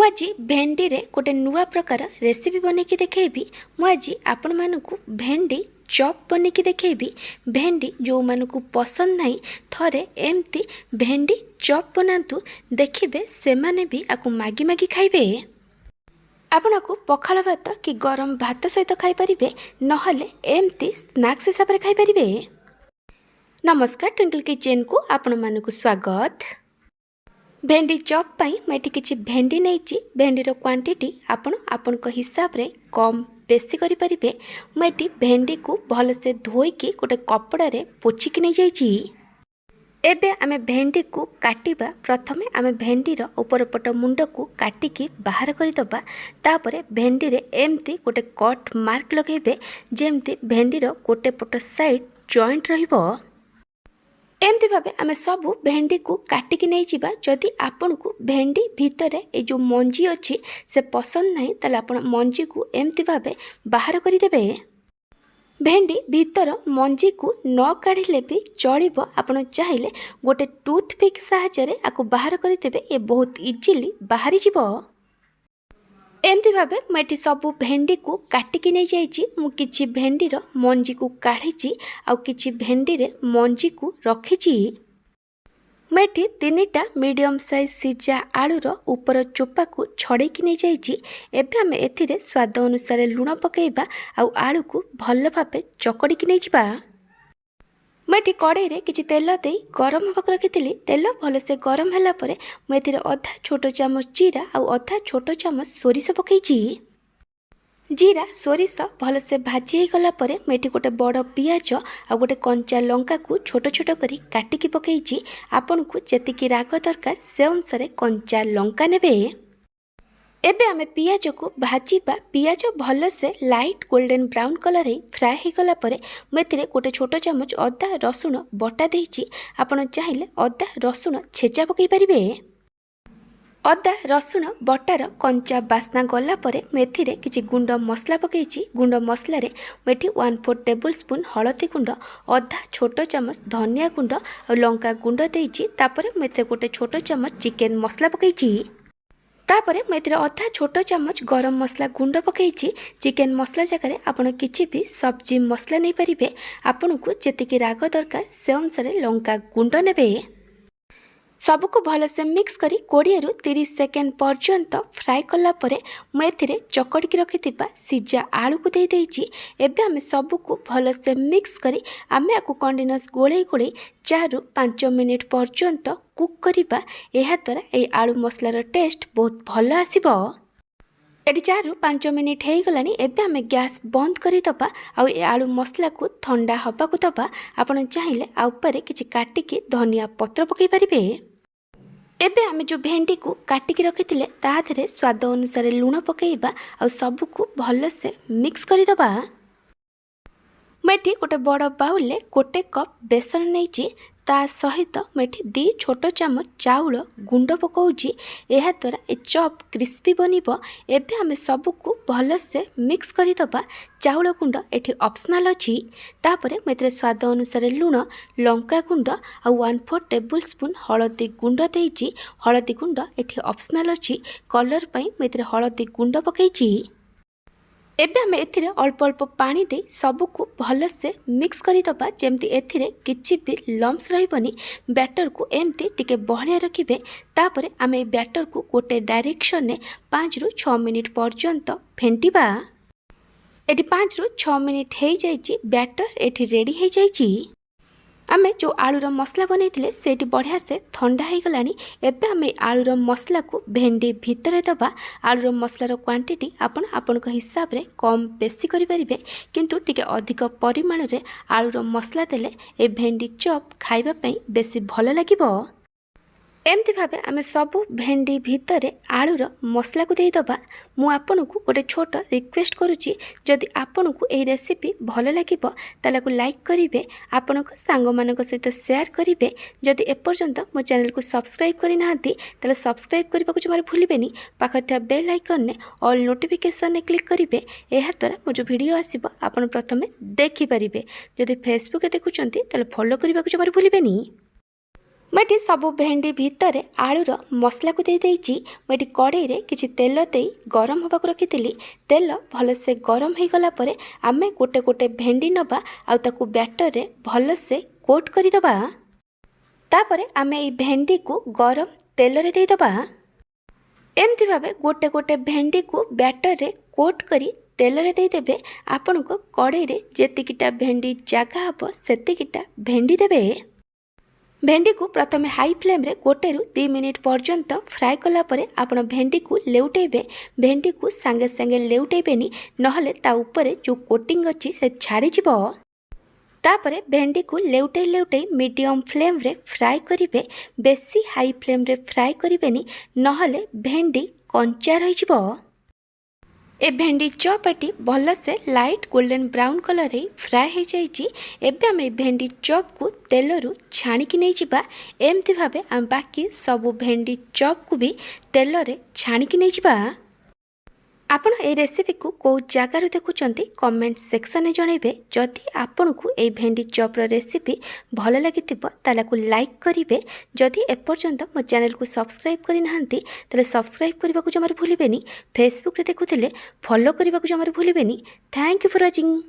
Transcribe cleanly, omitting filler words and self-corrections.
ମୁଁ ଆଜି ଭେଣ୍ଡିରେ ଗୋଟେ ନୂଆ ପ୍ରକାର ରେସିପି ବନେଇକି ଦେଖେଇବି। ମୁଁ ଆଜି ଆପଣମାନଙ୍କୁ ଭେଣ୍ଡି ଚପ୍ ବନେଇକି ଦେଖେଇବି। ଭେଣ୍ଡି ଯେଉଁମାନଙ୍କୁ ପସନ୍ଦ ନାହିଁ ଥରେ ଏମିତି ଭେଣ୍ଡି ଚପ୍ ବନାନ୍ତୁ, ଦେଖିବେ ସେମାନେ ବି ଆକୁ ମାଗି ମାଗି ଖାଇବେ। ଆପଣଙ୍କୁ ପଖାଳ ଭାତ କି ଗରମ ଭାତ ସହିତ ଖାଇପାରିବେ, ନହେଲେ ଏମିତି ସ୍ନାକ୍ସ ହିସାବରେ ଖାଇପାରିବେ। ନମସ୍କାର, ଟ୍ୱିଙ୍କଲ୍ କିଚେନ୍କୁ ଆପଣମାନଙ୍କୁ ସ୍ୱାଗତ। भेंडी चॉप पाई मैं किसी भेंडी नहीं भेंडीर क्वांटिटी आपणक हिसाब रे कम बेसी करि परिबे। मैं भेंडी को भलसे धोईकी गोटे कपड़े पोछिकी नहीं जाइछि। एबे आमे भेंडी को काटिबा। प्रथमे आमे भेंडीर ऊपर पट मुंड को काटिकी बाहर करदबा। तापरे भेंडी रे एमती गोटे कट मार्क लगेबे, जेमती भेंडीर गोटे पट साइड जॉइंट रहिबो। एमती भावे आमे सबू भेंडी को काटिकी नहीं जावा। जदि आपन को भेंडी भितर ए जो मंजी अच्छी से पसंद नहीं, ताले आपण मंजी को एमती भावे बाहर करदेवे। भेंडी भितर मंजी को न काढ़िले भी चलिबो। आपण चाहिले गोटे टूथपिक सहायता आको बाहर करदेवे, ए बहुत इजीली बाहरी जिवो। एमती भावे मैं सबू भेंडी को काटिकी नहीं जाइछि। मु किछि भेंडीर मंजी को काढ़ी आउ किछि भेंडी रे मंजी को रखिछि। मैं 3टा मीडियम साइज सिजा आलूर ऊपर चोपा को छड़ेकी नहीं जाइछि। एबे आमे एथिरे स्वाद अनुसार लुण पकेइबा आउ आलू को भल भावे चकड़ीकी नहीं जिबा। मैं कड़े किसी तेल दे गरम होगा रखी। तेल भलसे गरम है पर मुझे अधा छोट चामच जीरा आउ अधा छोट चामच सोरिष पकईची। जीरा सोरिष भलसे भाजी गला पर मैं गोटे बड़ पियाज आ गोटे कंचा लंका को छोट छोट करी काटिकी पकईची। आपन को जेतिकी राग दरकार से अनुसार कंचा लंका नेबे। एबे आमे पियाज को भाजीबा। पियाज भलसे light golden brown colour fry हो गला पर मैं गोटे छोट चामच अदा रसुण बटा देइछि। आपण चाहिले अदा रसुण छेचा पकई परिबे। अदा रसुण बटार कंचा बास्ना गला पर मेथिरे किछि गुंड मसला पकईछि। गुंड मसला रे मेथि 1/4 टेबल स्पून हळदी गुंड, अधा छोट चामच धनिया गुंड और लंका गुंड देइछि। तापर मेथिरे गोटे छोट चामच चिकन मसला पकईछि। तापरे मैं अधा छोट चामच गरम मसला गुंड पकईछि। चिकन मसला जगह आपड़ किसी भी सब्जी मसला नहीं पारे। आपन को जेतिकी राग दरकार से अनुसार लंका गुंड नेबे। सबको भलसे मिक्स करी 20 रु 30 सेकेंड पर्यंत फ्राए कला परे मैं चकड़ी रखि सिजा आलू को दे देइछि। एबे आमे सबको भलसे मिक्स करी आमे आकु कंटिन्यूअस गोले गोले 4 रु 5 मिनिट पर्यंत कुक करिबा। एहा द्वारा ए आलू मसलार टेस्ट बहुत भल आसीबो। एटी 4 रु 5 मिनिट हो गलानी। एबे आमे गैस बंद करी दबा आउ ए आलू मसला को ठंडा हबा को दबा। आपण चाहिले आ ऊपर किछि काटिकी धनिया पत्र पकई परिबे। एबे आमे जो भेंडी को काटिकी रखिथिले ता देहरे स्वाद अनुसार लुण पकईबा आ सबको भलसे मिक्स करी दबा। मैं गोटे बड़ बाउल गोटे कप बेसन नहीं, ता सहित मैं 2 छोट चामच चाउल गुंड पकाउछि। एहा द्वारा ए चॉप क्रिस्पी बनिबो। एबे आमे सबको भलसे मिक्स करी दबा। चाउल गुंड एठी ऑप्शनल अछि। तापरे मैं स्वाद अनुसार लुण, लंका गुंड आ 1/4 टेबल स्पून हळदी गुंड देइछि। हळदी गुंड एठी ऑप्शनल अछि। कलर पई मैं हळदी गुंड पकईछि। एबे आमे एथिरे अल्प अल्प पानी दे सबको भलसे मिक्स करी दबा, जेमती एथिरे किछि भी लम्स रहिबनी। बैटर को एमती टिके बहलिया रखिबे। तापरे आमे बैटर को गोटे डायरेक्शन ने 5 रु 6 मिनिट पर्यंत फेंटिबा। एटी 5 रु 6 मिनिट हो जाइछि। बैटर एठी रेडी हो जाइछि। आमे जो आलूर मसला बनैथिले सेठी बढ़िया से ठंडा हो गलानी। एबे आमे आलूर मसला को भेंडी भितर दबा। आलूर मसलार क्वांटिटी आपन हिसाब रे कम बेसी करि परिबे, किंतु टिके अधिक परिमाण रे आलूर मसला देले ए भेंडी चॉप खाइबा पई बेसी भल लागिबो। एमती भावे आमे सबू भेंडी भितर आलूर मसला को दे दबा। मु आपन को गोटे छोट रिक्वेस्ट करुच्ची, जदि आपन को ए रेसिपी भल लागिबो ताला को लाइक करिवे, आपन को सांग मानक सहित शेयर करिवे। जदि एपर्यंत मो चैनल को सब्सक्राइब करि नाहंती ताले सब्सक्राइब करबा को जमार भूलिबेनी। पाखर था बेल आइकन ने ऑल नोटिफिकेशन ने क्लिक करिवे। एहा द्वारा मो जो वीडियो आसीबो आपन प्रथमे देखि परिबे। जदि फेसबुक देखुचंती ताले फॉलो करबा को जमार भूलिबेनी। मुझे सब भेंडी भितर आलूर मसला को दे देइछि। मुझे कड़ाई रे किछि तेल दे गरम होबाक रखी। तेल भलसे गरम हो गला परे आमे गोटे गोटे भेंडी नबा आ ताकू बैटर रे भलसे कोट करदबा। तापरे आमे ई भेंडी को गरम तेल रे देदबा। एमती भावे गोटे गोटे भेंडी को बैटर रे कोट करी तेल रे देदेबे। आपण को कड़ाई रे जेतिकिटा भेंडी जगह हबो सेतिकिटा भेंडी देबे। भेंडी को प्रथमे हाई फ्लेम रे गोटे रु 2 मिनिट पर्यंत फ्राए कला परे आपण भेंडी को लेउटेबे। भेंडी को संगे संगे लेउटेबेनी नहले ता ऊपर जो कोटिंग अछि से छाड़ी जिवो। तापरे भेंडी को लेउटे लेउटे मीडियम फ्लेम रे फ्राए करिवे। बेसी हाई फ्लेम रे फ्राए करिवेनी नहले भेंडी कंचा रहि जिवो। ए भेंडी चॉपटी भल से लाइट गोल्डन ब्राउन कलर रे फ्राए हो जाइए। एबे आम भेंडी चॉप को तेल रु छाणिकी नहीं जिबा। एमती भावे आम बाकी सबू भेंडी चॉप को भी तेल रे छाणिकी नहीं जिबा। आपण ए रेसिपी को कौ जगार देखुंत कमेंट सेक्शन में जनइबे। जदि आपन को ए भेंडी चॉपर रेसिपी भल लगी तालाकु लाइक करेंगे। जदि एपर्यंत मो चैनल को सब्सक्राइब करना ताले सब्सक्राइब करने को जमार भूलें। फेसबुक रे देखुले फॉलो करने को जमार भूलें। Thank you for watching.